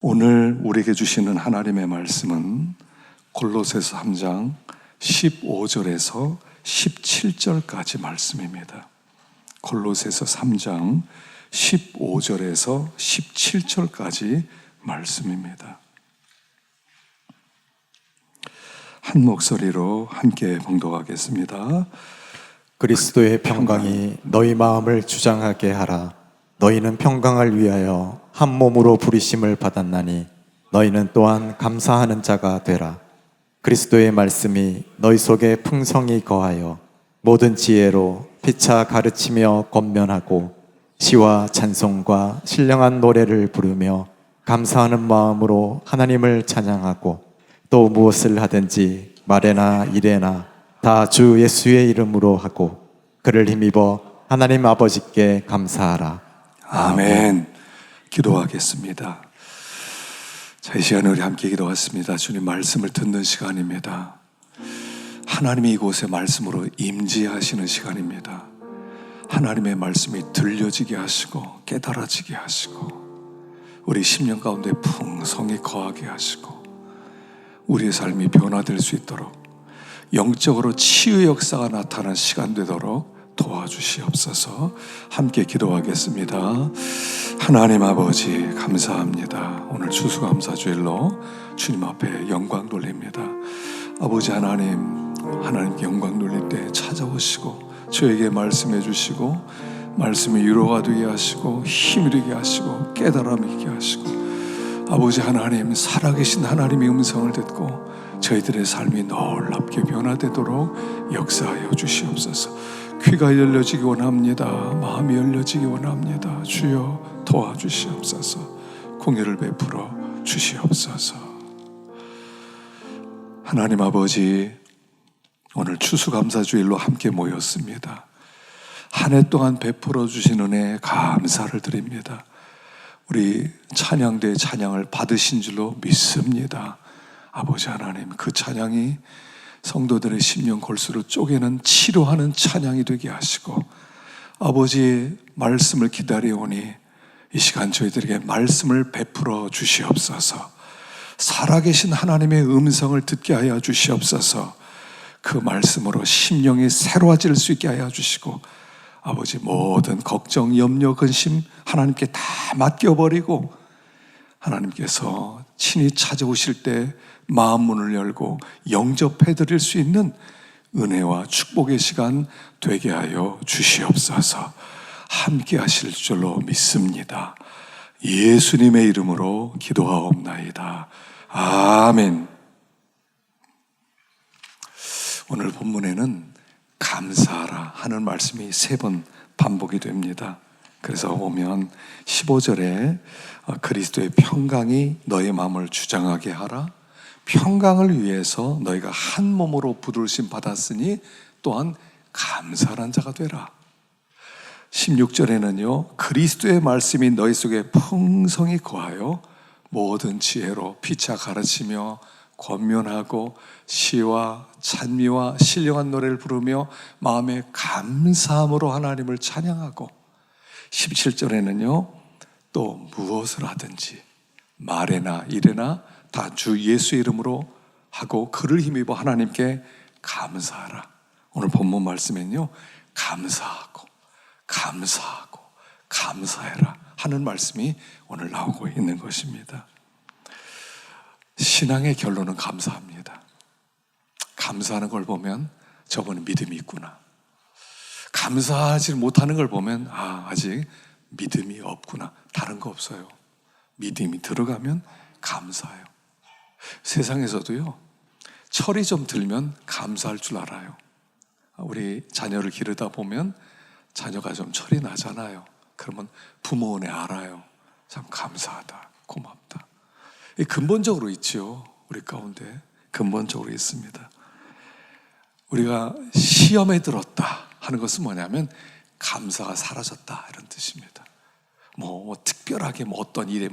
오늘 우리에게 주시는 하나님의 말씀은 골로새서 3장 15절에서 17절까지 말씀입니다. 골로새서 3장 15절에서 17절까지 말씀입니다. 한 목소리로 함께 봉독하겠습니다. 그리스도의 평강이 너희 마음을 주장하게 하라. 너희는 평강을 위하여 한 몸으로 부르심을 받았나니 너희는 또한 감사하는 자가 되라. 그리스도의 말씀이 너희 속에 풍성히 거하여 모든 지혜로 피차 가르치며 권면하고 시와 찬송과 신령한 노래를 부르며 감사하는 마음으로 하나님을 찬양하고 또 무엇을 하든지 말에나 일에나 다 주 예수의 이름으로 하고 그를 힘입어 하나님 아버지께 감사하라. 아멘. 기도하겠습니다. 자, 이 시간에 우리 함께 기도했습니다. 주님 말씀을 듣는 시간입니다. 하나님이 이곳에 말씀으로 임재하시는 시간입니다. 하나님의 말씀이 들려지게 하시고 깨달아지게 하시고 우리 심령 가운데 풍성히 거하게 하시고 우리의 삶이 변화될 수 있도록 영적으로 치유의 역사가 나타나는 시간 되도록 도와주시옵소서. 함께 기도하겠습니다. 하나님 아버지 감사합니다. 오늘 추수감사주일로 주님 앞에 영광 돌립니다. 아버지 하나님께 영광 돌릴 때 찾아오시고 저에게 말씀해 주시고 말씀이 위로가 되게 하시고 힘이 되게 하시고 깨달음이 되게 하시고 아버지 하나님 살아계신 하나님의 음성을 듣고 저희들의 삶이 놀랍게 변화되도록 역사하여 주시옵소서. 귀가 열려지기 원합니다. 마음이 열려지기 원합니다. 주여 도와주시옵소서. 공의를 베풀어 주시옵소서. 하나님 아버지, 오늘 추수감사주일로 함께 모였습니다. 한 해 동안 베풀어 주신 은혜에 감사를 드립니다. 우리 찬양대의 찬양을 받으신 줄로 믿습니다. 아버지 하나님, 그 찬양이 성도들의 심령 골수를 쪼개는 치료하는 찬양이 되게 하시고 아버지의 말씀을 기다려오니 이 시간 저희들에게 말씀을 베풀어 주시옵소서. 살아계신 하나님의 음성을 듣게 하여 주시옵소서. 그 말씀으로 심령이 새로워질 수 있게 하여 주시고 아버지 모든 걱정, 염려, 근심 하나님께 다 맡겨버리고 하나님께서 친히 찾아오실 때 마음 문을 열고 영접해 드릴 수 있는 은혜와 축복의 시간 되게 하여 주시옵소서. 함께 하실 줄로 믿습니다. 예수님의 이름으로 기도하옵나이다. 아멘. 오늘 본문에는 감사하라 하는 말씀이 3번 반복이 됩니다. 그래서 보면 15절에 그리스도의 평강이 너의 마음을 주장하게 하라. 평강을 위해서 너희가 한 몸으로 부르심 받았으니 또한 감사한 자가 되라. 16절에는요, 그리스도의 말씀이 너희 속에 풍성히 거하여 모든 지혜로 피차 가르치며 권면하고 시와 찬미와 신령한 노래를 부르며 마음에 감사함으로 하나님을 찬양하고 17절에는요, 또 무엇을 하든지 말에나 일에나 다 주 예수 이름으로 하고 그를 힘입어 하나님께 감사하라. 오늘 본문 말씀에는요, 감사하고 감사하고 감사해라 하는 말씀이 오늘 나오고 있는 것입니다. 신앙의 결론은 감사합니다. 감사하는 걸 보면 저분은 믿음이 있구나. 감사하지 못하는 걸 보면 아직 믿음이 없구나. 다른 거 없어요. 믿음이 들어가면 감사해요. 세상에서도요, 철이 좀 들면 감사할 줄 알아요. 우리 자녀를 기르다 보면 자녀가 좀 철이 나잖아요. 그러면 부모 은혜 알아요. 참 감사하다, 고맙다. 근본적으로 있죠. 우리 가운데 근본적으로 있습니다. 우리가 시험에 들었다 하는 것은 뭐냐면 감사가 사라졌다 이런 뜻입니다. 특별하게 어떤 일에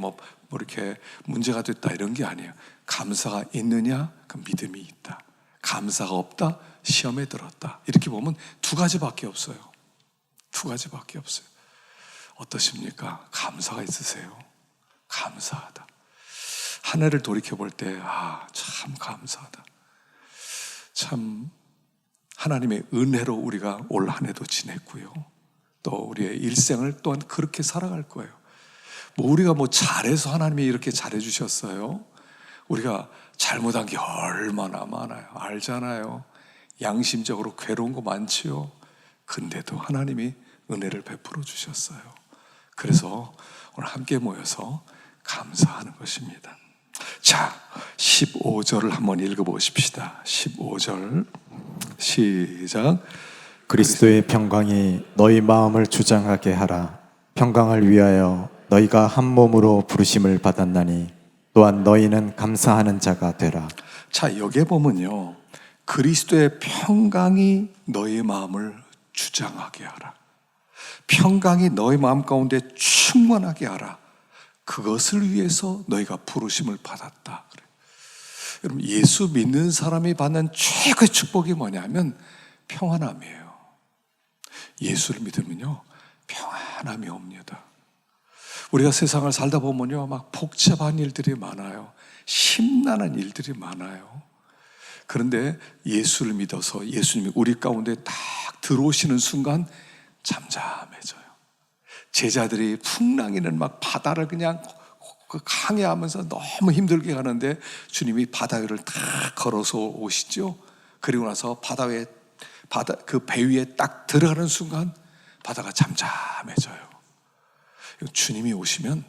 이렇게 문제가 됐다 이런 게 아니에요. 감사가 있느냐? 그 믿음이 있다. 감사가 없다? 시험에 들었다. 이렇게 보면 2가지밖에 없어요. 2가지밖에 없어요. 어떠십니까? 감사가 있으세요? 감사하다. 한 해를 돌이켜 볼 때, 참 감사하다. 참 하나님의 은혜로 우리가 올 한 해도 지냈고요. 또 우리의 일생을 또한 그렇게 살아갈 거예요. 우리가 잘해서 하나님이 이렇게 잘해 주셨어요. 우리가 잘못한 게 얼마나 많아요. 알잖아요. 양심적으로 괴로운 거 많지요. 근데도 하나님이 은혜를 베풀어 주셨어요. 그래서 오늘 함께 모여서 감사하는 것입니다. 자, 15절을 한번 읽어보십시다. 15절 시작. 그리스도의 평강이 너희 마음을 주장하게 하라. 평강을 위하여 너희가 한 몸으로 부르심을 받았나니 또한 너희는 감사하는 자가 되라. 자, 여기에 보면요, 그리스도의 평강이 너희 마음을 주장하게 하라. 평강이 너희 마음 가운데 충만하게 하라. 그것을 위해서 너희가 부르심을 받았다. 그래요. 여러분, 예수 믿는 사람이 받는 최고의 축복이 뭐냐면 평안함이에요. 예수를 믿으면요, 평안함이 옵니다. 우리가 세상을 살다 보면요, 막 복잡한 일들이 많아요. 심란한 일들이 많아요. 그런데 예수를 믿어서 예수님이 우리 가운데 딱 들어오시는 순간 잠잠해져요. 제자들이 풍랑이는 막 바다를 그냥 항해하면서 너무 힘들게 가는데 주님이 바다 위를 딱 걸어서 오시죠. 그리고 나서 그 배 위에 딱 들어가는 순간 바다가 잠잠해져요. 주님이 오시면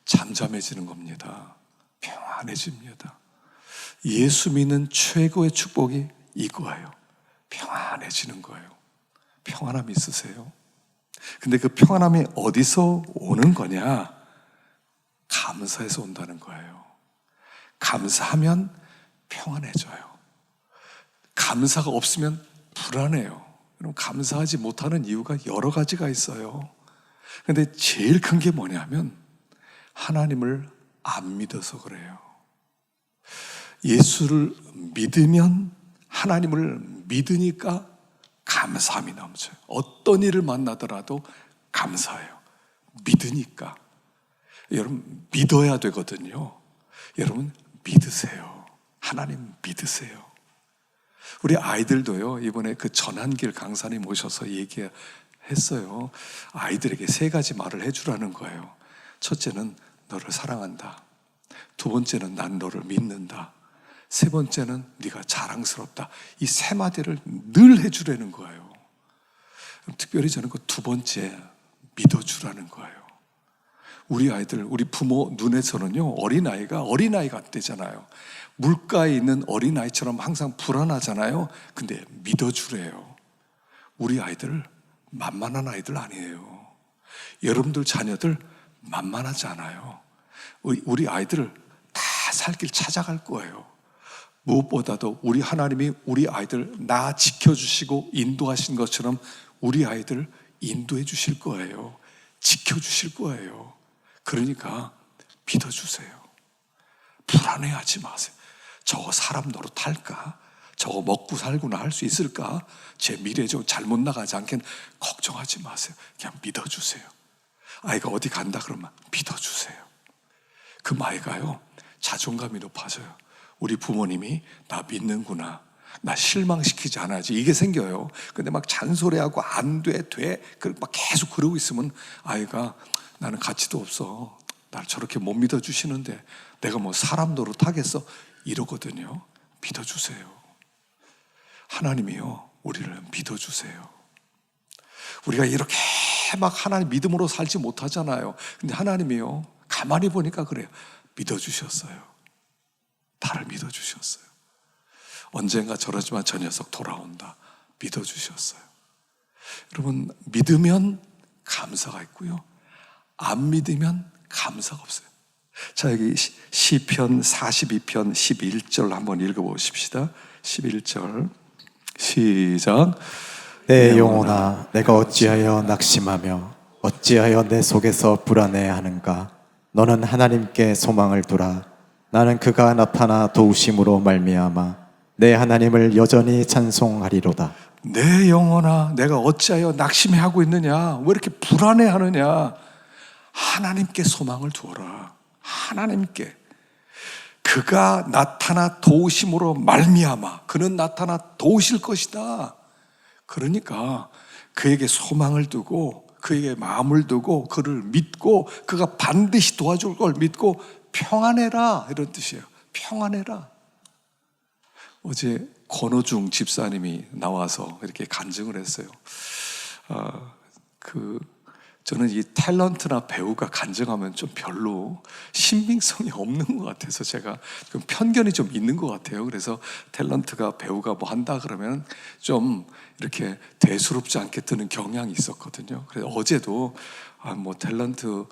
잠잠해지는 겁니다. 평안해집니다. 예수 믿는 최고의 축복이 이거예요. 평안해지는 거예요. 평안함이 있으세요? 근데 그 평안함이 어디서 오는 거냐? 감사해서 온다는 거예요. 감사하면 평안해져요. 감사가 없으면 불안해요. 여러분, 감사하지 못하는 이유가 여러 가지가 있어요. 근데 제일 큰 게 뭐냐면 하나님을 안 믿어서 그래요. 예수를 믿으면, 하나님을 믿으니까 감사함이 넘쳐요. 어떤 일을 만나더라도 감사해요. 믿으니까. 여러분, 믿어야 되거든요. 여러분, 믿으세요. 하나님 믿으세요. 우리 아이들도요, 이번에 그 전한길 강사님 오셔서 얘기했어요. 아이들에게 3가지 말을 해주라는 거예요. 첫째는 너를 사랑한다. 두 번째는 난 너를 믿는다. 세 번째는 네가 자랑스럽다. 이 3마디를 늘 해주라는 거예요. 특별히 저는 그 두 번째, 믿어주라는 거예요. 우리 아이들, 우리 부모 눈에서는요, 어린아이가 어린아이 같대잖아요. 물가에 있는 어린아이처럼 항상 불안하잖아요. 근데 믿어주래요. 우리 아이들 만만한 아이들 아니에요. 여러분들 자녀들 만만하지 않아요. 우리 아이들을 다 살 길 찾아갈 거예요. 무엇보다도 우리 하나님이 우리 아이들 나 지켜주시고 인도하신 것처럼 우리 아이들 인도해 주실 거예요. 지켜주실 거예요. 그러니까 믿어주세요. 불안해하지 마세요. 저거 사람 노릇할까? 저거 먹고 살구나 할 수 있을까? 제 미래 좀 잘못 나가지 않겠나? 걱정하지 마세요. 그냥 믿어주세요. 아이가 어디 간다 그러면 믿어주세요. 그 아이가요, 자존감이 높아져요. 우리 부모님이 나 믿는구나, 나 실망시키지 않아야지, 이게 생겨요. 근데 막 잔소리하고 안 돼, 막 계속 그러고 있으면 아이가 나는 가치도 없어, 날 저렇게 못 믿어주시는데 내가 사람 노릇하겠어, 이러거든요. 믿어주세요. 하나님이요, 우리를 믿어주세요. 우리가 이렇게 막 하나님 믿음으로 살지 못하잖아요. 근데 하나님이요, 가만히 보니까 그래요. 믿어주셨어요. 나를 믿어주셨어요. 언젠가 저러지만 저 녀석 돌아온다, 믿어주셨어요. 여러분, 믿으면 감사가 있고요, 안 믿으면 감사가 없어요. 자, 여기 시편 42편 11절 한번 읽어보십시다. 11절 시작. 내 영혼아, 내가 어찌하여 낙심하며 어찌하여 내 속에서 불안해하는가? 너는 하나님께 소망을 두라. 나는 그가 나타나 도우심으로 말미암아 내 하나님을 여전히 찬송하리로다. 내 영혼아, 내가 어찌하여 낙심해하고 있느냐? 왜 이렇게 불안해하느냐? 하나님께 소망을 두어라. 하나님께. 그가 나타나 도우심으로 말미암아 그는 나타나 도우실 것이다. 그러니까 그에게 소망을 두고 그에게 마음을 두고 그를 믿고 그가 반드시 도와줄 걸 믿고 평안해라, 이런 뜻이에요. 평안해라. 어제 권호중 집사님이 나와서 이렇게 간증을 했어요. 저는 이 탤런트나 배우가 간증하면 좀 별로 신빙성이 없는 것 같아서 제가 좀 편견이 좀 있는 것 같아요. 그래서 탤런트가 배우가 뭐 한다 그러면 좀 이렇게 대수롭지 않게 드는 경향이 있었거든요. 그래서 어제도 뭐 탤런트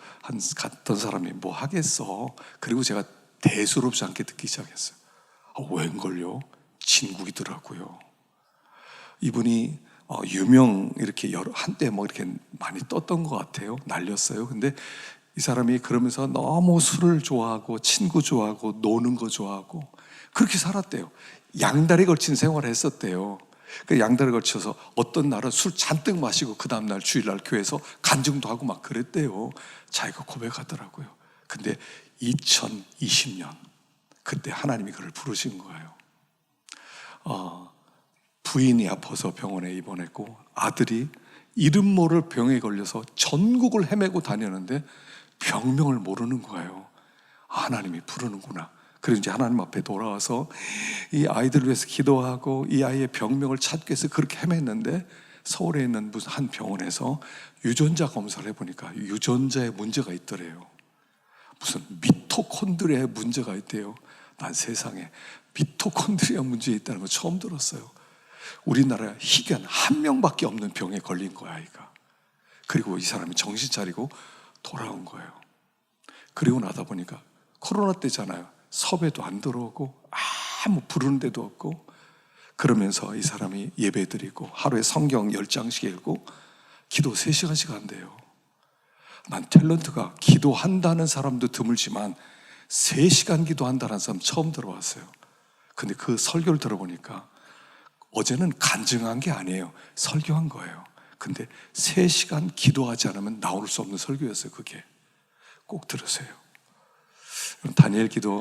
갔던 사람이 뭐 하겠어. 그리고 제가 대수롭지 않게 듣기 시작했어요. 웬걸요? 진국이더라고요. 이분이 유명 이렇게 한때 뭐 이렇게 많이 떴던 것 같아요. 날렸어요. 근데 이 사람이 그러면서 너무 술을 좋아하고 친구 좋아하고 노는 거 좋아하고 그렇게 살았대요. 양다리 걸친 생활을 했었대요. 그 양다리 걸쳐서 어떤 날은 술 잔뜩 마시고 그 다음날 주일날 교회에서 간증도 하고 막 그랬대요. 자기가 고백하더라고요. 근데 2020년 그때 하나님이 그를 부르신 거예요. 부인이 아파서 병원에 입원했고 아들이 이름 모를 병에 걸려서 전국을 헤매고 다녔는데 병명을 모르는 거예요. 하나님이 부르는구나. 그래서 이제 하나님 앞에 돌아와서 이 아이들을 위해서 기도하고 이 아이의 병명을 찾기 위해서 그렇게 헤맸는데 서울에 있는 무슨 한 병원에서 유전자 검사를 해보니까 유전자에 문제가 있더래요. 무슨 미토콘드리아에 문제가 있대요. 난 세상에 미토콘드리아 문제 있다는 거 처음 들었어요. 우리나라에 희귀한 한 명밖에 없는 병에 걸린 거야, 아이가. 그리고 이 사람이 정신 차리고 돌아온 거예요. 그리고 나다 보니까 코로나 때잖아요. 섭외도 안 들어오고 아무 부르는 데도 없고 그러면서 이 사람이 예배 드리고 하루에 성경 10장씩 읽고 기도 3시간씩 한대요. 난 탤런트가 기도한다는 사람도 드물지만 3시간 기도한다는 사람 처음 들어봤어요. 근데 그 설교를 들어보니까 어제는 간증한 게 아니에요. 설교한 거예요. 근데 3시간 기도하지 않으면 나올 수 없는 설교였어요. 그게 꼭 들으세요. 다니엘 기도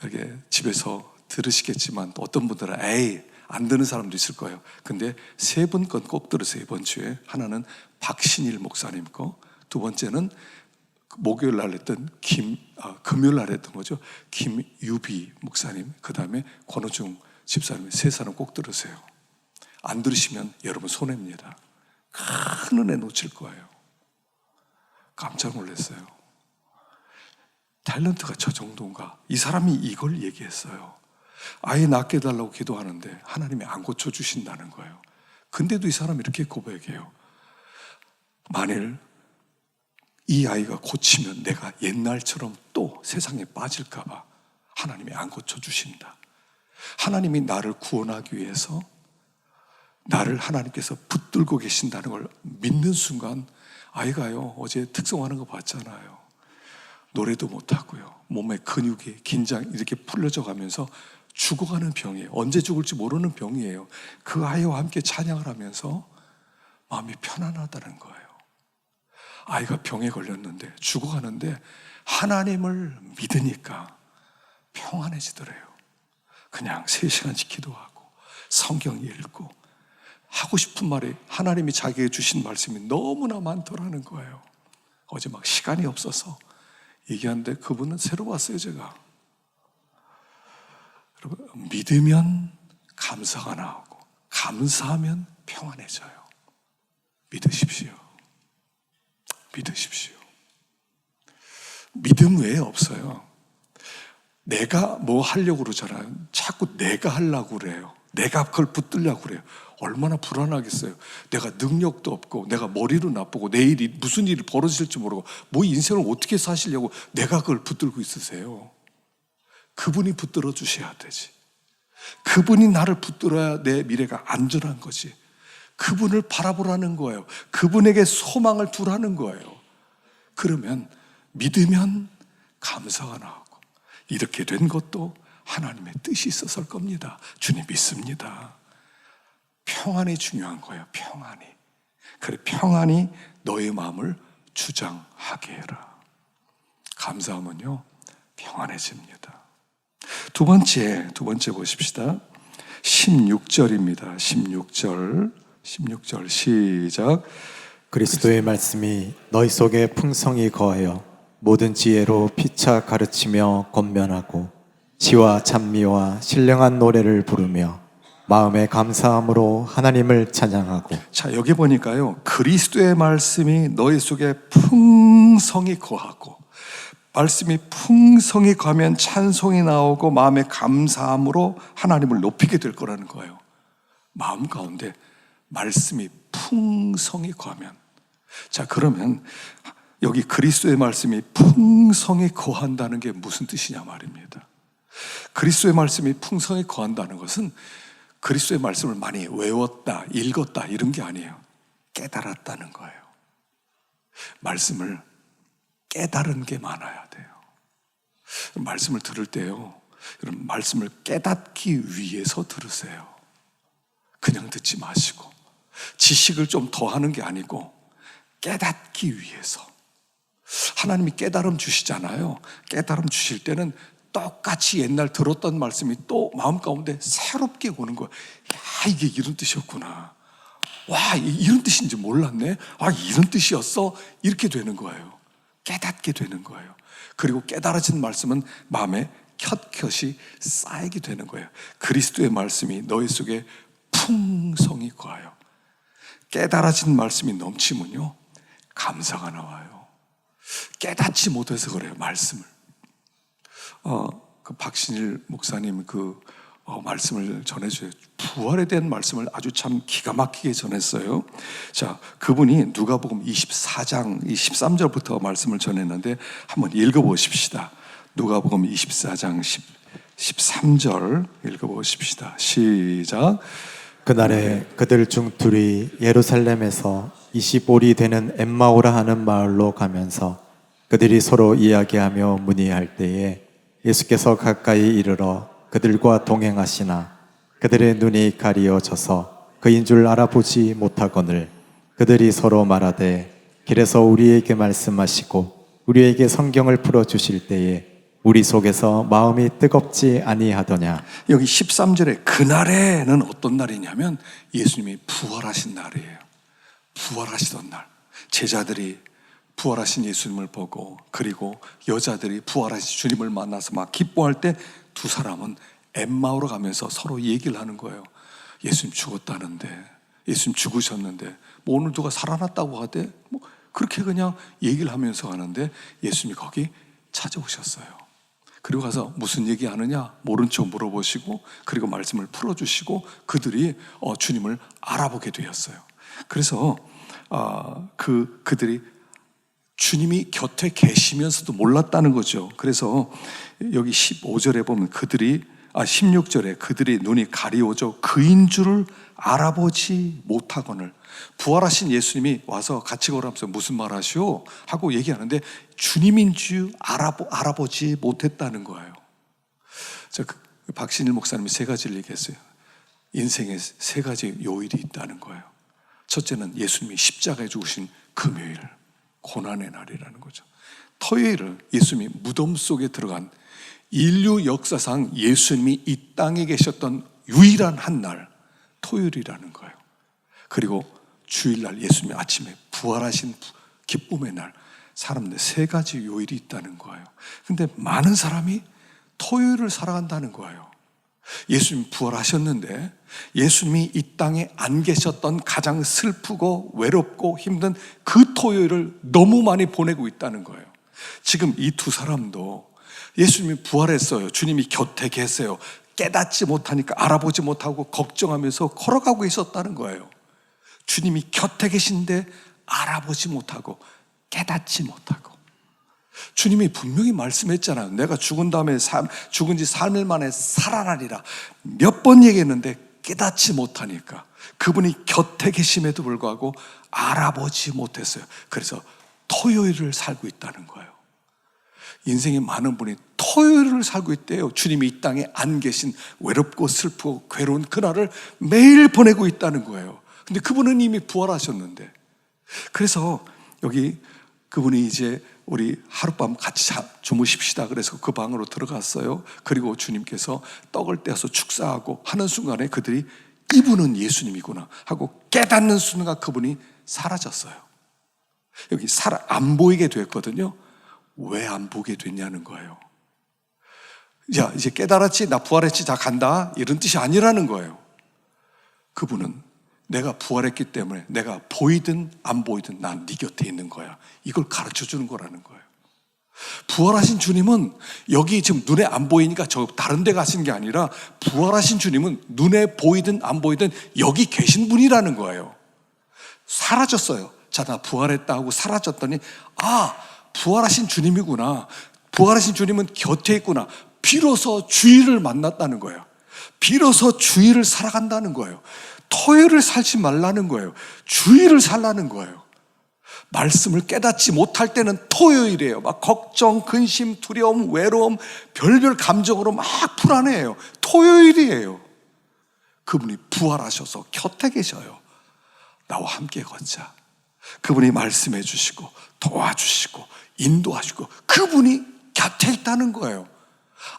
이렇게 집에서 들으시겠지만 어떤 분들은 에이 안 듣는 사람도 있을 거예요. 근데 3분 건 꼭 들으세요. 이번 주에 하나는 박신일 목사님 거, 두 번째는 목요일 날 했던 금요일 날 했던 거죠. 김유비 목사님, 그 다음에 권호중 집사님, 3사람 꼭 들으세요. 안 들으시면 여러분 손해입니다. 큰 은혜 놓칠 거예요. 깜짝 놀랐어요. 탤런트가 저 정도인가? 이 사람이 이걸 얘기했어요. 아이 낫게 해달라고 기도하는데 하나님이 안 고쳐주신다는 거예요. 근데도 이 사람이 이렇게 고백해요. 만일 이 아이가 고치면 내가 옛날처럼 또 세상에 빠질까 봐 하나님이 안 고쳐주신다. 하나님이 나를 구원하기 위해서 나를 하나님께서 붙들고 계신다는 걸 믿는 순간 아이가요, 어제 특성하는 거 봤잖아요. 노래도 못하고요, 몸에 근육이 긴장 이렇게 풀려져 가면서 죽어가는 병이에요. 언제 죽을지 모르는 병이에요. 그 아이와 함께 찬양을 하면서 마음이 편안하다는 거예요. 아이가 병에 걸렸는데 죽어가는데 하나님을 믿으니까 평안해지더래요. 그냥 3시간씩 기도하고 성경 읽고 하고 싶은 말이 하나님이 자기에게 주신 말씀이 너무나 많더라는 거예요. 어제 막 시간이 없어서 얘기하는데 그분은 새로 봤어요. 제가 여러분, 믿으면 감사가 나오고 감사하면 평안해져요. 믿으십시오. 믿으십시오. 믿음 외에 없어요. 내가 뭐 하려고 그러잖아요. 자꾸 내가 하려고 그래요. 내가 그걸 붙들려고 그래요. 얼마나 불안하겠어요. 내가 능력도 없고 내가 머리도 나쁘고 내일이 무슨 일이 벌어질지 모르고 뭐 인생을 어떻게 사시려고 내가 그걸 붙들고 있으세요. 그분이 붙들어 주셔야 되지. 그분이 나를 붙들어야 내 미래가 안전한 거지. 그분을 바라보라는 거예요. 그분에게 소망을 두라는 거예요. 그러면 믿으면 감사가 나오고 이렇게 된 것도 하나님의 뜻이 있었을 겁니다. 주님 믿습니다. 평안이 중요한 거예요. 평안이. 그래, 평안이 너의 마음을 주장하게 해라. 감사하면요 평안해집니다. 두 번째 보십시다. 16절입니다. 16절 시작. 그리스도의 말씀이 너희 속에 풍성히 거하여 모든 지혜로 피차 가르치며 권면하고 지와 찬미와 신령한 노래를 부르며 마음의 감사함으로 하나님을 찬양하고. 자, 여기 보니까요, 그리스도의 말씀이 너희 속에 풍성히 거하고, 말씀이 풍성히 거하면 찬송이 나오고 마음의 감사함으로 하나님을 높이게 될 거라는 거예요. 마음 가운데 말씀이 풍성히 거하면. 자, 그러면 여기 그리스도의 말씀이 풍성히 거한다는 게 무슨 뜻이냐 말입니다. 그리스도의 말씀이 풍성히 거한다는 것은 그리스도의 말씀을 많이 외웠다, 읽었다 이런 게 아니에요. 깨달았다는 거예요. 말씀을 깨달은 게 많아야 돼요. 말씀을 들을 때요, 여러분, 말씀을 깨닫기 위해서 들으세요. 그냥 듣지 마시고 지식을 좀 더하는 게 아니고 깨닫기 위해서. 하나님이 깨달음 주시잖아요. 깨달음 주실 때는 똑같이 옛날 들었던 말씀이 또 마음 가운데 새롭게 오는 거예요. 야, 이게 이런 뜻이었구나. 와, 이런 뜻인지 몰랐네. 아, 이런 뜻이었어. 이렇게 되는 거예요. 깨닫게 되는 거예요. 그리고 깨달아진 말씀은 마음에 켜켜이 쌓이게 되는 거예요. 그리스도의 말씀이 너희 속에 풍성히 거하여. 깨달아진 말씀이 넘치면요, 감사가 나와요. 깨닫지 못해서 그래요, 말씀을. 그 박신일 목사님 말씀을 전해줘요. 부활에 대한 말씀을 아주 참 기가 막히게 전했어요. 자, 그분이 누가복음 24장 13절부터 말씀을 전했는데 한번 읽어보십시다. 누가복음 24장 13절 읽어보십시다. 시작. 그날에 그들 중 둘이 예루살렘에서 25리 되는 엠마오라 하는 마을로 가면서 그들이 서로 이야기하며 문의할 때에 예수께서 가까이 이르러 그들과 동행하시나 그들의 눈이 가리어져서 그인 줄 알아보지 못하거늘 그들이 서로 말하되 길에서 우리에게 말씀하시고 우리에게 성경을 풀어주실 때에 우리 속에서 마음이 뜨겁지 아니하더냐. 여기 13절에 그날에는 어떤 날이냐면 예수님이 부활하신 날이에요. 부활하시던 날. 제자들이 부활하신 예수님을 보고, 그리고 여자들이 부활하신 주님을 만나서 막 기뻐할 때 두 사람은 엠마오로 가면서 서로 얘기를 하는 거예요. 예수님 죽었다는데, 예수님 죽으셨는데, 뭐 오늘 누가 살아났다고 하대? 뭐 그렇게 그냥 얘기를 하면서 가는데 예수님이 거기 찾아오셨어요. 그리고 가서 무슨 얘기 하느냐? 모른 척 물어보시고, 그리고 말씀을 풀어주시고, 그들이 주님을 알아보게 되었어요. 그래서 그들이 주님이 곁에 계시면서도 몰랐다는 거죠. 그래서 여기 15절에 보면 16절에 그들이 눈이 가리워져 그인 줄을 알아보지 못하거늘. 부활하신 예수님이 와서 같이 걸으면서 무슨 말 하시오? 하고 얘기하는데 주님인 줄 알아보지 못했다는 거예요. 박신일 목사님이 세 가지를 얘기했어요. 인생에 세 가지 요일이 있다는 거예요. 첫째는 예수님이 십자가에 죽으신 금요일, 고난의 날이라는 거죠. 토요일을 예수님이 무덤 속에 들어간, 인류 역사상 예수님이 이 땅에 계셨던 유일한 한 날, 토요일이라는 거예요. 그리고 주일날 예수님이 아침에 부활하신 기쁨의 날, 사람들 세 가지 요일이 있다는 거예요. 근데 많은 사람이 토요일을 살아간다는 거예요. 예수님 부활하셨는데 예수님이 이 땅에 안 계셨던 가장 슬프고 외롭고 힘든 그 토요일을 너무 많이 보내고 있다는 거예요. 지금 이 두 사람도 예수님이 부활했어요. 주님이 곁에 계세요. 깨닫지 못하니까, 알아보지 못하고 걱정하면서 걸어가고 있었다는 거예요. 주님이 곁에 계신데 알아보지 못하고 깨닫지 못하고. 주님이 분명히 말씀했잖아요. 내가 죽은 다음에 죽은 지 3일 만에 살아나리라. 몇 번 얘기했는데 깨닫지 못하니까 그분이 곁에 계심에도 불구하고 알아보지 못했어요. 그래서 토요일을 살고 있다는 거예요. 인생에 많은 분이 토요일을 살고 있대요. 주님이 이 땅에 안 계신 외롭고 슬프고 괴로운 그날을 매일 보내고 있다는 거예요. 근데 그분은 이미 부활하셨는데. 그래서 여기 그분이 이제 우리 하룻밤 같이 주무십시다. 그래서 그 방으로 들어갔어요. 그리고 주님께서 떡을 떼어서 축사하고 하는 순간에 그들이 이분은 예수님이구나 하고 깨닫는 순간 그분이 사라졌어요. 여기 안 보이게 됐거든요. 왜 안 보게 됐냐는 거예요. 야, 이제 깨달았지? 나 부활했지? 자, 간다? 이런 뜻이 아니라는 거예요. 그분은 내가 부활했기 때문에 내가 보이든 안 보이든 난 네 곁에 있는 거야. 이걸 가르쳐 주는 거라는 거예요. 부활하신 주님은 여기 지금 눈에 안 보이니까 저 다른 데 가신 게 아니라 부활하신 주님은 눈에 보이든 안 보이든 여기 계신 분이라는 거예요. 사라졌어요. 자, 나 부활했다 하고 사라졌더니 아, 부활하신 주님이구나. 부활하신 주님은 곁에 있구나. 비로소 주일을 만났다는 거예요. 비로소 주일을 살아간다는 거예요. 토요일을 살지 말라는 거예요. 주일을 살라는 거예요. 말씀을 깨닫지 못할 때는 토요일이에요. 막 걱정, 근심, 두려움, 외로움, 별별 감정으로 막 불안해해요. 토요일이에요. 그분이 부활하셔서 곁에 계셔요. 나와 함께 걷자. 그분이 말씀해 주시고 도와주시고 인도하시고 그분이 곁에 있다는 거예요.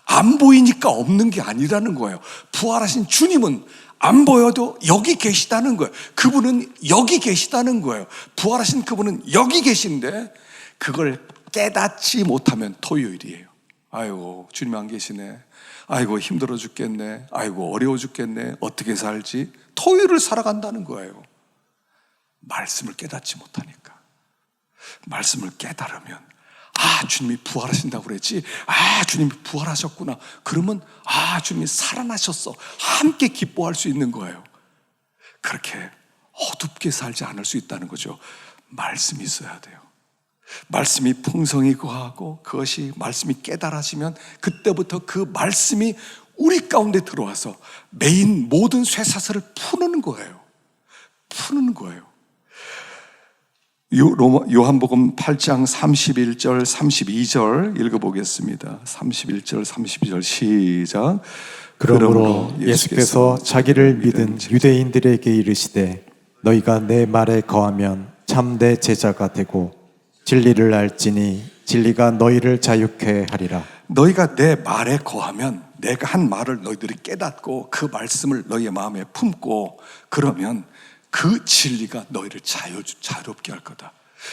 안 보이니까 없는 게 아니라는 거예요. 부활하신 주님은 안 보여도 여기 계시다는 거예요. 그분은 여기 계시다는 거예요. 부활하신 그분은 여기 계신데 그걸 깨닫지 못하면 토요일이에요. 아이고, 주님 안 계시네. 아이고, 힘들어 죽겠네. 아이고, 어려워 죽겠네. 어떻게 살지? 토요일을 살아간다는 거예요. 말씀을 깨닫지 못하니까. 말씀을 깨달으면 아, 주님이 부활하신다고 그랬지? 아, 주님이 부활하셨구나. 그러면 아, 주님이 살아나셨어. 함께 기뻐할 수 있는 거예요. 그렇게 어둡게 살지 않을 수 있다는 거죠. 말씀이 있어야 돼요. 말씀이 풍성히 거하고 그것이 말씀이 깨달아지면 그때부터 그 말씀이 우리 가운데 들어와서 메인 모든 쇠사슬을 푸는 거예요. 푸는 거예요. 요한복음 8장 31절 32절 읽어보겠습니다. 31절 32절 시작. 그러므로 예수께서 자기를 믿은 유대인들에게 이르시되 너희가 내 말에 거하면 참내 제자가 되고 진리를 알지니 진리가 너희를 자유케 하리라. 너희가 내 말에 거하면 내가 한 말을 너희들이 깨닫고 그 말씀을 너희의 마음에 품고 그러면 그 진리가 너희를 자유롭게 할 거다.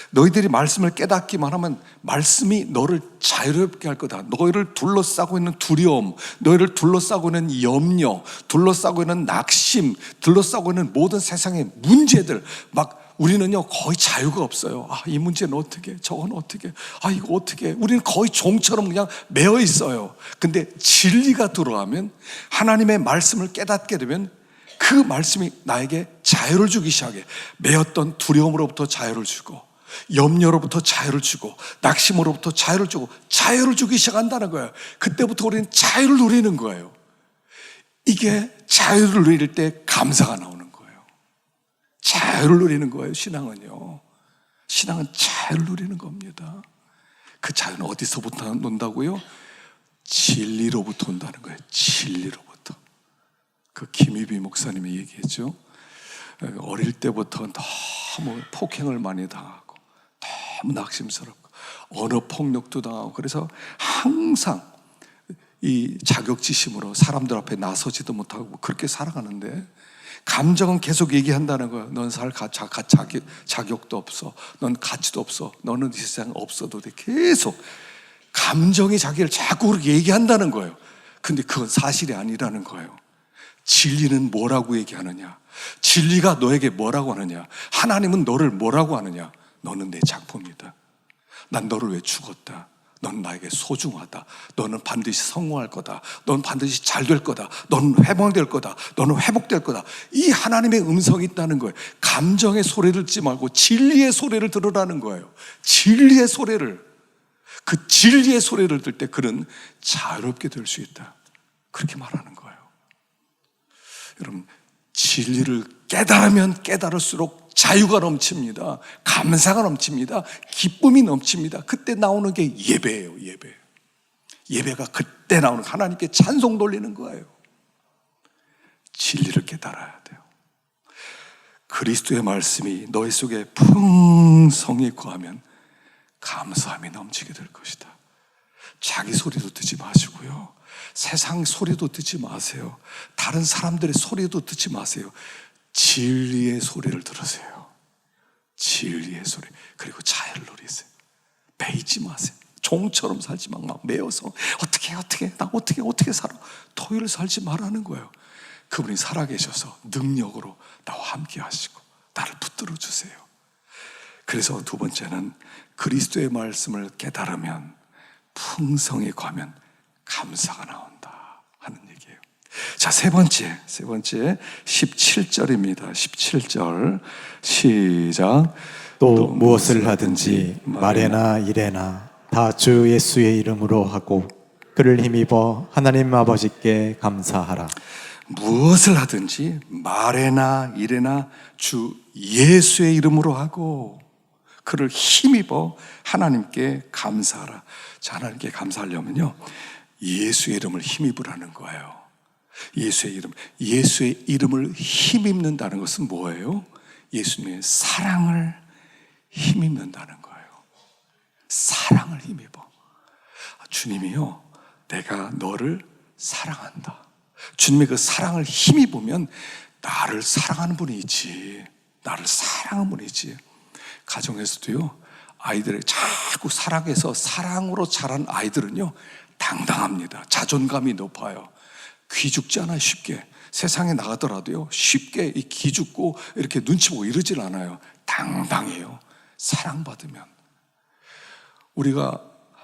너희들이 말씀을 깨닫기만 하면 말씀이 너를 자유롭게 할 거다. 너희를 둘러싸고 있는 두려움, 너희를 둘러싸고 있는 염려, 둘러싸고 있는 낙심, 둘러싸고 있는 모든 세상의 문제들 막 우리는요 거의 자유가 없어요. 아, 이 문제는 어떻게, 저건 어떻게, 아, 이거 어떻게. 우리는 거의 종처럼 그냥 매여 있어요. 근데 진리가 들어가면 하나님의 말씀을 깨닫게 되면 그 말씀이 나에게 자유를 주기 시작해. 매였던 두려움으로부터 자유를 주고 염려로부터 자유를 주고 낙심으로부터 자유를 주고 자유를 주기 시작한다는 거예요. 그때부터 우리는 자유를 누리는 거예요. 이게 자유를 누릴 때 감사가 나오는 거예요. 자유를 누리는 거예요. 신앙은요. 신앙은 자유를 누리는 겁니다. 그 자유는 어디서부터 온다고요? 진리로부터 온다는 거예요. 진리로부터. 그 김희비 목사님이 얘기했죠. 어릴 때부터 너무 폭행을 많이 당하고 너무 낙심스럽고 언어 폭력도 당하고 그래서 항상 이 자격지심으로 사람들 앞에 나서지도 못하고 그렇게 살아가는데 감정은 계속 얘기한다는 거예요. 넌 살 자격도 없어. 넌 가치도 없어. 너는 이 세상에 없어도 돼. 계속 감정이 자기를 자꾸 그렇게 얘기한다는 거예요. 근데 그건 사실이 아니라는 거예요. 진리는 뭐라고 얘기하느냐? 진리가 너에게 뭐라고 하느냐? 하나님은 너를 뭐라고 하느냐? 너는 내 작품이다. 난 너를 왜 죽었다. 넌 나에게 소중하다. 너는 반드시 성공할 거다. 넌 반드시 잘 될 거다. 너는 회복될 거다. 너는 회복될 거다. 이 하나님의 음성이 있다는 거예요. 감정의 소리를 듣지 말고 진리의 소리를 들으라는 거예요. 진리의 소리를. 그 진리의 소리를 들을 때 그는 자유롭게 될 수 있다. 그렇게 말하는 거예요. 여러분, 진리를 깨달으면 깨달을수록 자유가 넘칩니다. 감사가 넘칩니다. 기쁨이 넘칩니다. 그때 나오는 게 예배예요. 예배가 그때 나오는 하나님께 찬송 돌리는 거예요. 진리를 깨달아야 돼요. 그리스도의 말씀이 너희 속에 풍성히 거하면 감사함이 넘치게 될 것이다. 자기 소리도 듣지 마시고요. 세상 소리도 듣지 마세요. 다른 사람들의 소리도 듣지 마세요. 진리의 소리를 들으세요. 진리의 소리. 그리고 자유를 누리세요. 매이지 마세요. 종처럼 살지 막 매여서 나 어떻게 살아. 토요일 살지 말라는 거예요. 그분이 살아계셔서 능력으로 나와 함께 하시고 나를 붙들어 주세요. 그래서 두 번째는 그리스도의 말씀을 깨달으면, 풍성히 과면 감사가 나온다 하는 얘기예요. 자, 세 번째 17절입니다. 17절 시작. 또 무엇을 하든지 말에나 일에나 다 주 예수의 이름으로 하고 그를 힘입어 하나님 아버지께 감사하라. 무엇을 하든지 말에나 일에나 주 예수의 이름으로 하고 그를 힘입어 하나님께 감사하라. 자, 하나님께 감사하려면요, 예수의 이름을 힘입으라는 거예요. 예수의 이름을 힘입는다는 것은 뭐예요? 예수님의 사랑을 힘입는다는 거예요. 사랑을 힘입어. 주님이요, 내가 너를 사랑한다. 주님의 그 사랑을 힘입으면 나를 사랑하는 분이 있지. 나를 사랑하는 분이 있지. 가정에서도요, 아이들을 자꾸 사랑해서 사랑으로 자란 아이들은요, 당당합니다. 자존감이 높아요. 기죽지 않아요. 쉽게 세상에 나가더라도요, 쉽게 기죽고 이렇게 눈치 보고 이러질 않아요. 당당해요. 사랑받으면. 우리가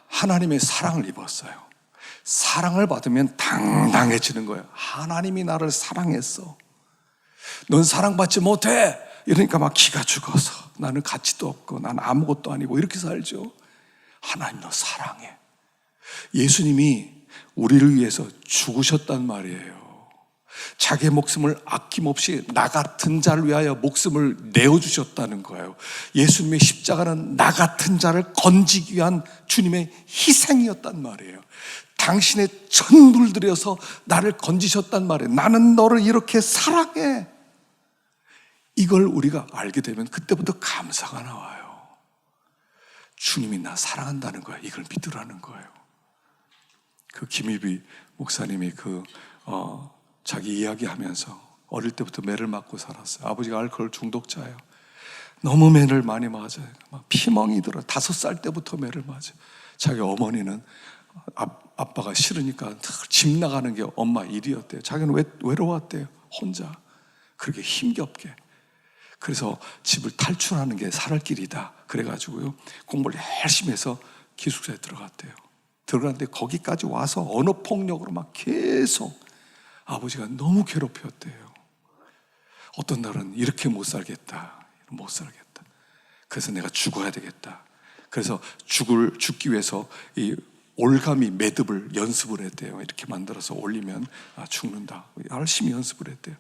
하나님의 사랑을 입었어요. 사랑을 받으면 당당해지는 거예요. 하나님이 나를 사랑했어. 넌 사랑받지 못해. 이러니까 막 기가 죽어서 나는 가치도 없고 난 아무것도 아니고 이렇게 살죠. 하나님 너 사랑해. 예수님이 우리를 위해서 죽으셨단 말이에요. 자기의 목숨을 아낌없이 나 같은 자를 위하여 목숨을 내어주셨다는 거예요. 예수님의 십자가는 나 같은 자를 건지기 위한 주님의 희생이었단 말이에요. 당신의 전부를 들여서 나를 건지셨단 말이에요. 나는 너를 이렇게 사랑해. 이걸 우리가 알게 되면 그때부터 감사가 나와요. 주님이 나 사랑한다는 거야. 이걸 믿으라는 거예요. 그 김일비 목사님이 자기 이야기하면서 어릴 때부터 매를 맞고 살았어요. 아버지가 알코올 중독자예요. 너무 매를 많이 맞아요. 막 피멍이 들어. 5살 때부터 매를 맞아요. 자기 어머니는 아빠가 싫으니까 집 나가는 게 엄마 일이었대요. 자기는 외로웠대요. 혼자. 그렇게 힘겹게. 그래서 집을 탈출하는 게 살 길이다. 그래가지고요, 공부를 열심히 해서 기숙사에 들어갔대요. 들어갔는데 거기까지 와서 언어폭력으로 막 계속 아버지가 너무 괴롭혔대요. 어떤 날은 이렇게 못 살겠다. 그래서 내가 죽어야 되겠다. 그래서 죽기 위해서 이 올가미 매듭을 연습을 했대요. 이렇게 만들어서 올리면 죽는다. 열심히 연습을 했대요.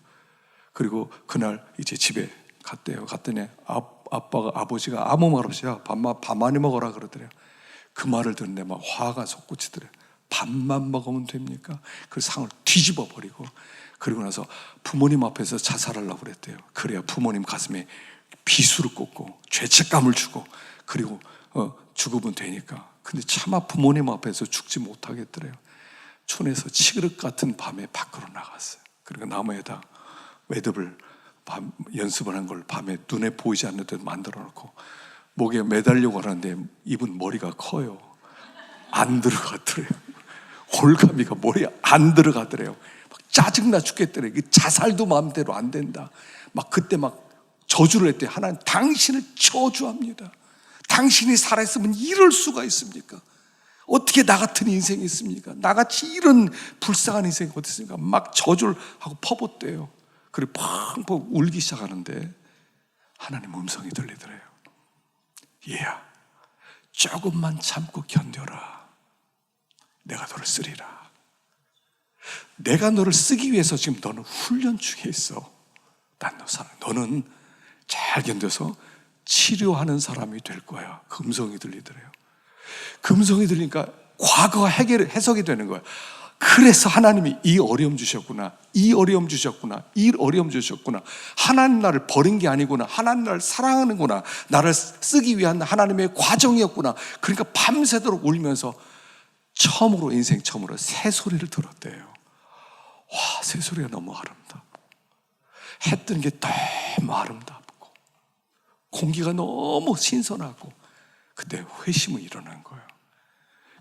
그리고 그날 이제 집에 갔대요. 갔더니 아버지가 아무 말 없이 밥 많이 먹어라 그러더래요. 그 말을 듣는데 막 화가 솟구치더래요. 밥만 먹으면 됩니까? 그 상을 뒤집어 버리고, 그리고 나서 부모님 앞에서 자살하려고 그랬대요. 그래야 부모님 가슴에 비수를 꽂고 죄책감을 주고, 그리고 죽으면 되니까. 근데 차마 부모님 앞에서 죽지 못하겠더래요. 촌에서 치그릇 같은 밤에 밖으로 나갔어요. 그리고 나무에다 매듭을 연습을 한 걸 밤에 눈에 보이지 않는 듯 만들어 놓고 목에 매달려고 하는데 이분 머리가 커요. 안 들어가더래요. 홀가미가 머리에 안 들어가더래요. 막 짜증나 죽겠더래요. 자살도 마음대로 안 된다. 막 그때 막 저주를 했대요. 하나님 당신을 저주합니다. 당신이 살아있으면 이럴 수가 있습니까? 어떻게 나 같은 인생이 있습니까? 나같이 이런 불쌍한 인생이 어디 있습니까? 막 저주를 하고 퍼붓대요. 그리고 펑펑 울기 시작하는데 하나님 음성이 들리더래요. 얘야, 조금만 참고 견뎌라. 내가 너를 쓰리라. 내가 너를 쓰기 위해서 지금 너는 훈련 중에 있어. 난 너 사랑해. 너는 잘 견뎌서 치료하는 사람이 될 거야. 그 음성이 들리더래요. 그 음성이 들리니까 과거가 해석이 되는 거야. 그래서 하나님이 이 어려움 주셨구나, 이 어려움 주셨구나, 이 어려움 주셨구나. 하나님 나를 버린 게 아니구나, 하나님 나를 사랑하는구나, 나를 쓰기 위한 하나님의 과정이었구나. 그러니까 밤새도록 울면서 처음으로, 인생 처음으로 새소리를 들었대요. 와, 새소리가 너무 아름답고, 해 뜨는 게 너무 아름답고, 공기가 너무 신선하고, 그때 회심이 일어난 거예요.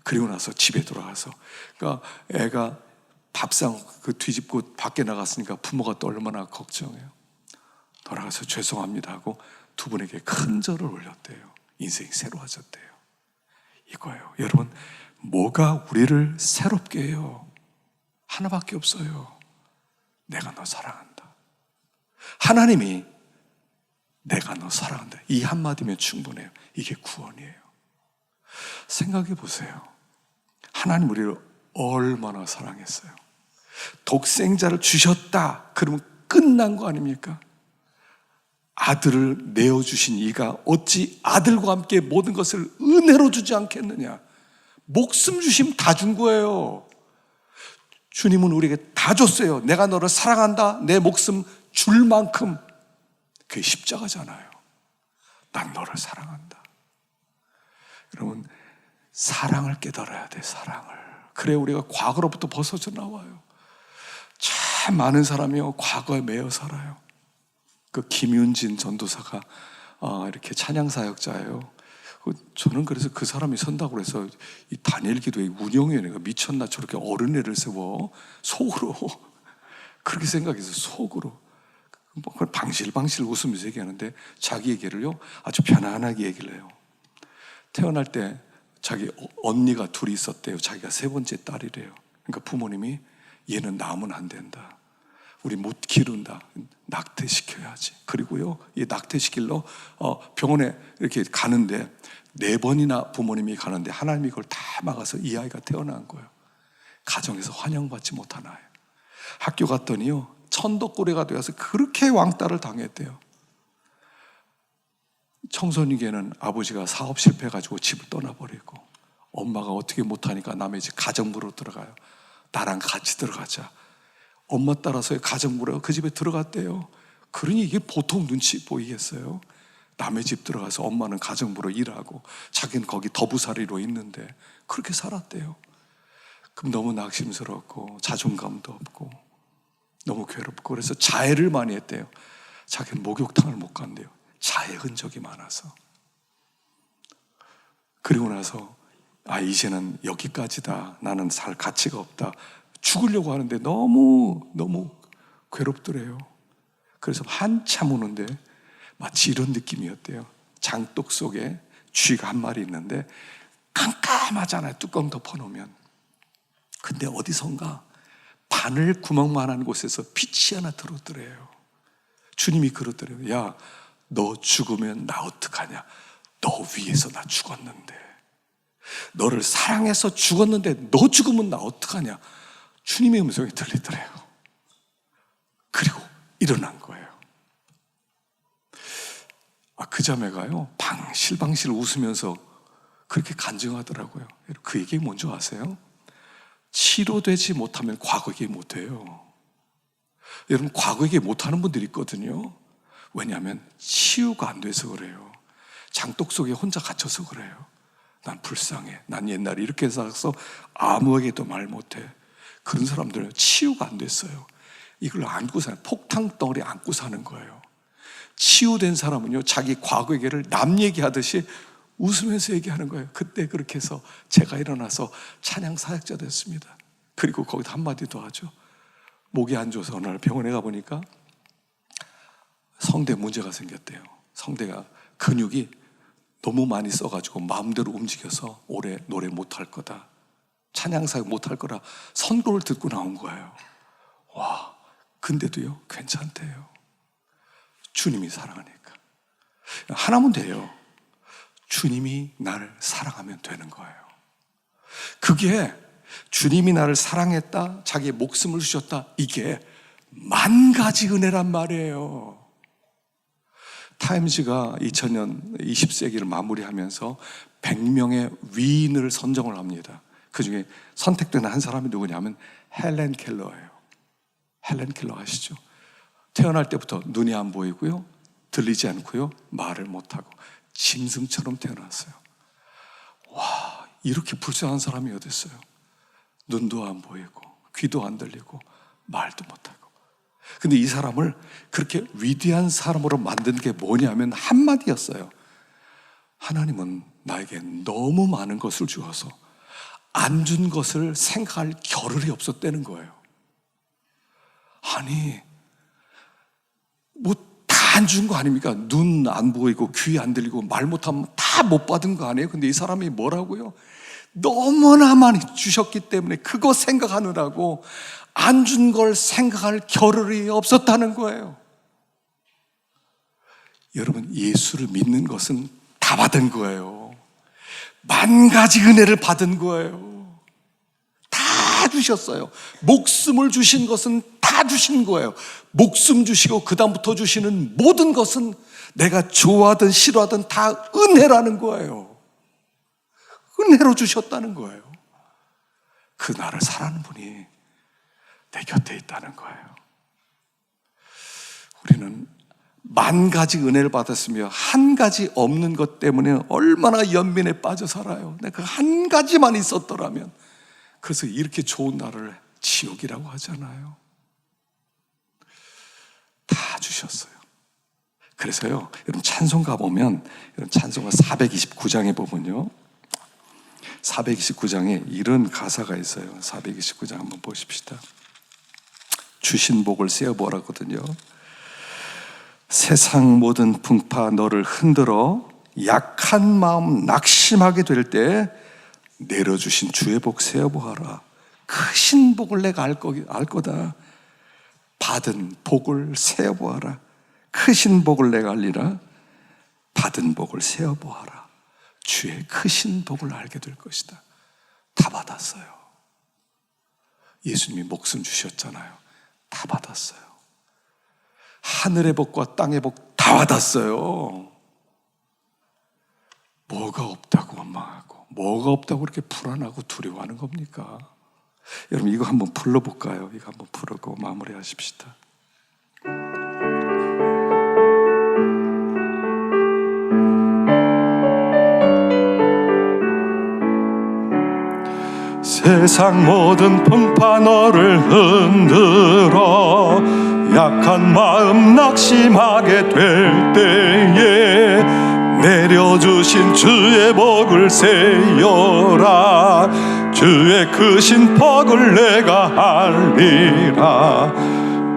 그리고 나서 집에 돌아가서, 그러니까 애가 밥상 그 뒤집고 밖에 나갔으니까 부모가 또 얼마나 걱정해요. 돌아가서 죄송합니다 하고 두 분에게 큰 절을 올렸대요. 인생이 새로워졌대요. 이거예요. 여러분, 뭐가 우리를 새롭게 해요? 하나밖에 없어요. 내가 너 사랑한다. 하나님이 내가 너 사랑한다, 이 한마디면 충분해요. 이게 구원이에요. 생각해 보세요. 하나님 우리를 얼마나 사랑했어요. 독생자를 주셨다 그러면 끝난 거 아닙니까? 아들을 내어주신 이가 어찌 아들과 함께 모든 것을 은혜로 주지 않겠느냐. 목숨 주심 다 준 거예요. 주님은 우리에게 다 줬어요. 내가 너를 사랑한다, 내 목숨 줄 만큼. 그게 십자가잖아요. 난 너를 사랑한다. 여러분, 사랑을 깨달아야 돼, 사랑을. 그래 우리가 과거로부터 벗어져 나와요. 참 많은 사람이요, 과거에 매여 살아요. 그 김윤진 전도사가 이렇게 찬양사역자예요. 저는 그래서 그 사람이 선다고 해서 이 다니엘 기도의 운영위원회가 미쳤나, 저렇게 어른애를 세워 속으로 그렇게 생각해서 속으로 방실방실 웃으면서 얘기하는데, 자기 얘기를요 아주 편안하게 얘기를 해요. 태어날 때 자기 언니가 둘이 있었대요. 자기가 세 번째 딸이래요. 그러니까 부모님이 얘는 낳으면 안 된다, 우리 못 기른다, 낙태시켜야지. 그리고요, 이 낙태시키러 병원에 이렇게 가는데 4번이나 부모님이 가는데 하나님이 그걸 다 막아서 이 아이가 태어난 거예요. 가정에서 환영받지 못한 아이. 학교 갔더니요, 천덕꾸레가 되어서 그렇게 왕따를 당했대요. 청소년기에는 아버지가 사업 실패해가지고 집을 떠나버리고, 엄마가 어떻게 못하니까 남의 집 가정부로 들어가요. 나랑 같이 들어가자. 엄마 따라서 가정부로 그 집에 들어갔대요. 그러니 이게 보통 눈치 보이겠어요? 남의 집 들어가서 엄마는 가정부로 일하고 자기는 거기 더부살이로 있는데 그렇게 살았대요. 그럼 너무 낙심스럽고 자존감도 없고 너무 괴롭고, 그래서 자해를 많이 했대요. 자기는 목욕탕을 못 간대요. 자해 흔적이 많아서. 그리고 나서 이제는 여기까지다, 나는 살 가치가 없다, 죽으려고 하는데 너무 괴롭더래요. 그래서 한참 우는데 마치 이런 느낌이었대요. 장독 속에 쥐가 한 마리 있는데 깜깜하잖아요, 뚜껑 덮어놓으면. 근데 어디선가 바늘 구멍만한 곳에서 빛이 하나 들어오더래요. 주님이 그러더래요. 야, 너 죽으면 나 어떡하냐? 너 위해서 나 죽었는데, 너를 사랑해서 죽었는데 너 죽으면 나 어떡하냐? 주님의 음성이 들리더래요. 그리고 일어난 거예요. 그 자매가요, 방실방실 웃으면서 그렇게 간증하더라고요. 그 얘기 뭔지 아세요? 치료되지 못하면 과거 얘기 못해요. 여러분, 과거 얘기 못하는 분들이 있거든요. 왜냐하면 치유가 안 돼서 그래요. 장독 속에 혼자 갇혀서 그래요. 난 불쌍해, 난 옛날에 이렇게 살아서 아무에게도 말 못해. 그런 사람들은 치유가 안 됐어요. 이걸 안고 사는, 폭탄 덩어리 안고 사는 거예요. 치유된 사람은요, 자기 과거 얘기를 남 얘기하듯이 웃으면서 얘기하는 거예요. 그때 그렇게 해서 제가 일어나서 찬양 사역자 됐습니다. 그리고 거기다 한마디 더 하죠. 목이 안 좋아서 어느 날 병원에 가보니까 성대 문제가 생겼대요. 성대가 근육이 너무 많이 써가지고 마음대로 움직여서 올해 노래 못할 거다, 찬양 사역 못할 거라 선고를 듣고 나온 거예요. 와, 근데도요 괜찮대요. 주님이 사랑하니까. 하나면 돼요. 주님이 나를 사랑하면 되는 거예요. 그게 주님이 나를 사랑했다, 자기의 목숨을 주셨다, 이게 만 가지 은혜란 말이에요. 타임즈가 2000년 20세기를 마무리하면서 100명의 위인을 선정을 합니다. 그 중에 선택된 한 사람이 누구냐면 헬렌 켈러예요. 헬렌 켈러 아시죠? 태어날 때부터 눈이 안 보이고요, 들리지 않고요, 말을 못하고 짐승처럼 태어났어요. 와, 이렇게 불쌍한 사람이 어디 있어요? 눈도 안 보이고 귀도 안 들리고 말도 못하고. 근데 이 사람을 그렇게 위대한 사람으로 만든 게 뭐냐면 한마디였어요. 하나님은 나에게 너무 많은 것을 주어서 안 준 것을 생각할 겨를이 없었다는 거예요. 아니, 뭐 다 안 준 거 아닙니까? 눈 안 보이고 귀 안 들리고 말 못하면 다 못 받은 거 아니에요? 근데 이 사람이 뭐라고요? 너무나 많이 주셨기 때문에 그거 생각하느라고 안 준 걸 생각할 겨를이 없었다는 거예요. 여러분, 예수를 믿는 것은 다 받은 거예요. 만 가지 은혜를 받은 거예요. 다 주셨어요. 목숨을 주신 것은 다 주신 거예요. 목숨 주시고 그 다음부터 주시는 모든 것은 내가 좋아하든 싫어하든 다 은혜라는 거예요. 은혜로 주셨다는 거예요. 그 나를 사랑하는 분이 내 곁에 있다는 거예요. 우리는 만 가지 은혜를 받았으며 한 가지 없는 것 때문에 얼마나 연민에 빠져 살아요. 내가 그 한 가지만 있었더라면. 그래서 이렇게 좋은 나를 지옥이라고 하잖아요. 다 주셨어요. 그래서요, 여러분 찬송가 보면, 여러분 찬송가 429장에 보면요, 429장에 이런 가사가 있어요. 429장 한번 보십시다. 주신 복을 세어보라거든요. 세상 모든 풍파 너를 흔들어 약한 마음 낙심하게 될 때 내려주신 주의 복 세어보아라. 크신 복을 내가 알 거다. 받은 복을 세어보아라. 크신 복을 내가 알리라. 받은 복을 세어보아라. 주의 크신 복을 알게 될 것이다. 다 받았어요. 예수님이 목숨 주셨잖아요. 다 받았어요. 하늘의 복과 땅의 복 다 받았어요. 뭐가 없다고 원망하고 뭐가 없다고 그렇게 불안하고 두려워하는 겁니까? 여러분, 이거 한번 불러볼까요? 이거 한번 부르고 마무리하십시다. 세상 모든 풍파 너를 흔들어 약한 마음 낙심하게 될 때에 내려주신 주의 복을 세어라. 주의 크신 복을 내가 알리라.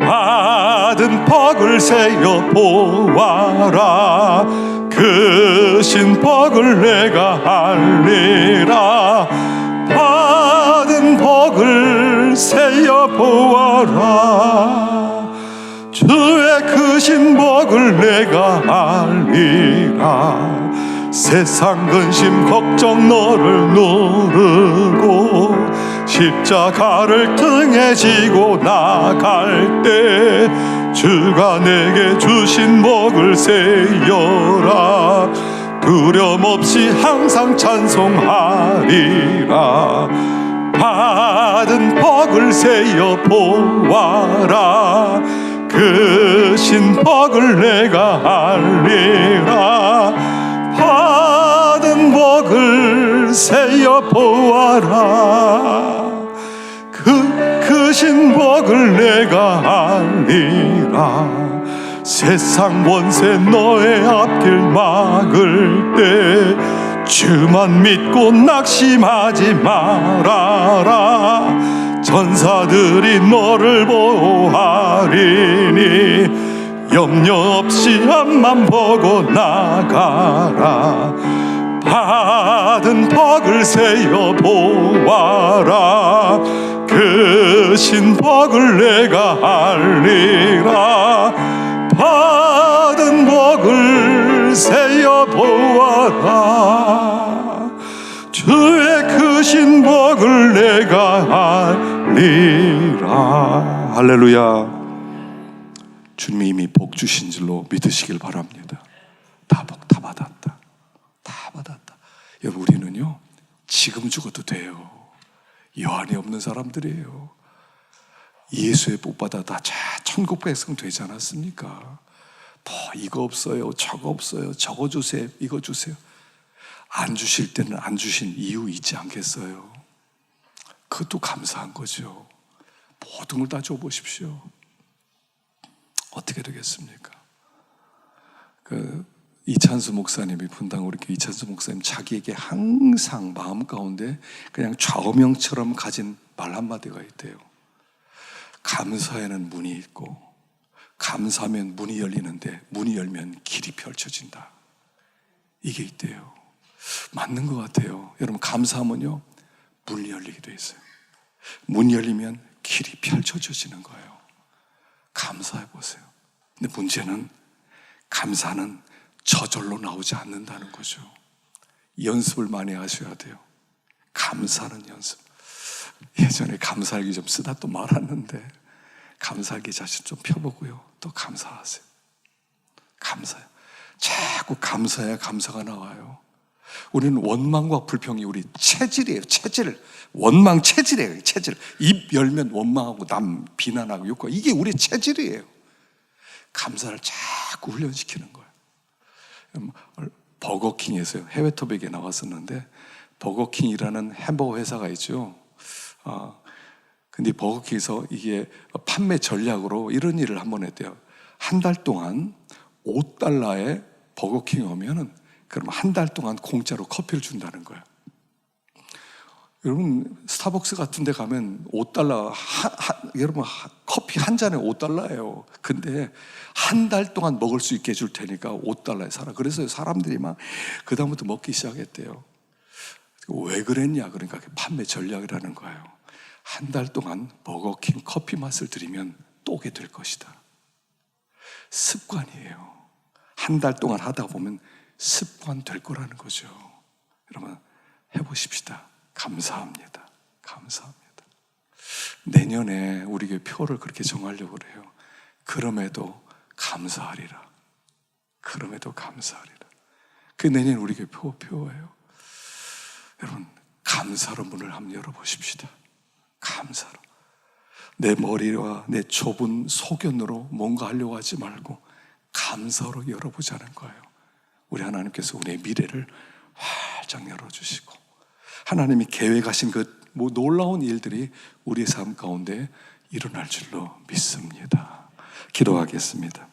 받은 복을 세어 보아라. 크신 복을 내가 알리라. 받은 복을 세어 보아라. 주의 크신 복을 내가 알리라. 세상 근심 걱정 너를 누르고 십자가를 등에 지고 나갈 때 주가 내게 주신 복을 세어라. 두려움 없이 항상 찬송하리라. 받은 복을 세어 보아라. 크신 복을 내가 알리라. 받은 복을 세어 보아라. 그 크신 복을 내가 알리라. 세상 권세 너의 앞길 막을 때 주만 믿고 낙심하지 말아라. 전사들이 너를 보호하리니 염려 없이 앞만 보고 나가라. 받은 복을 세어 보아라. 크신 복을 내가 알리라. 받은 복을 세어 보아라. 주의 크신 복을 내가 알리라. 할렐루야. 주님이 이미 복 주신 줄로 믿으시길 바랍니다. 다 복 다 받았다. 다 받았다. 여러분, 우리는요 지금 죽어도 돼요. 여한이 없는 사람들이에요. 예수의 복받아 다 천국 백성 되지 않았습니까? 뭐 이거 없어요, 저거 없어요, 저거 주세요, 이거 주세요. 안 주실 때는 안 주신 이유 있지 않겠어요? 그것도 감사한 거죠. 모든 걸 다 줘보십시오. 어떻게 되겠습니까? 이찬수 목사님이 분당 우리 교회 이찬수 목사님 자기에게 항상 마음 가운데 그냥 좌우명처럼 가진 말 한마디가 있대요. 감사에는 문이 있고 감사하면 문이 열리는데 문이 열면 길이 펼쳐진다. 이게 있대요. 맞는 것 같아요. 여러분 감사하면요 문이 열리게 돼 있어요. 문이 열리면 길이 펼쳐지는 거예요. 감사해 보세요. 근데 문제는 감사는 저절로 나오지 않는다는 거죠. 연습을 많이 하셔야 돼요. 감사는 연습. 예전에 감사하기 좀 쓰다 또 말았는데 감사하기 자신 좀 펴보고요. 또 감사하세요. 감사해요. 자꾸 감사해야 감사가 나와요. 우리는 원망과 불평이 우리 체질이에요. 체질. 원망 체질이에요. 체질. 입 열면 원망하고 남 비난하고 욕하고 이게 우리 체질이에요. 감사를 자꾸 훈련시키는 거예요. 버거킹에서요. 해외 토백에 나왔었는데 버거킹이라는 햄버거 회사가 있죠. 근데 버거킹에서 이게 판매 전략으로 이런 일을 한번 했대요. 한 달 동안 $5에 버거킹 오면은 그럼 한 달 동안 공짜로 커피를 준다는 거예요. 여러분 스타벅스 같은 데 가면 $5 여러분 커피 한 잔에 $5예요. 근데 한 달 동안 먹을 수 있게 해줄 테니까 $5에 사라. 그래서 사람들이 막 그다음부터 먹기 시작했대요. 왜 그랬냐? 그러니까 판매 전략이라는 거예요. 한 달 동안 버거킹 커피 맛을 들이면 또 오게 될 것이다. 습관이에요. 한 달 동안 하다 보면 습관 될 거라는 거죠. 여러분 해보십시다. 감사합니다. 감사합니다. 내년에 우리 교회 표를 그렇게 정하려고 그래요. 그럼에도 감사하리라. 그럼에도 감사하리라. 그 내년 우리 교회 표예요. 여러분 감사로 문을 한번 열어보십시다. 감사로. 내 머리와 내 좁은 소견으로 뭔가 하려고 하지 말고 감사로 열어보자는 거예요. 우리 하나님께서 우리의 미래를 활짝 열어주시고 하나님이 계획하신 그 놀라운 일들이 우리의 삶 가운데 일어날 줄로 믿습니다. 기도하겠습니다.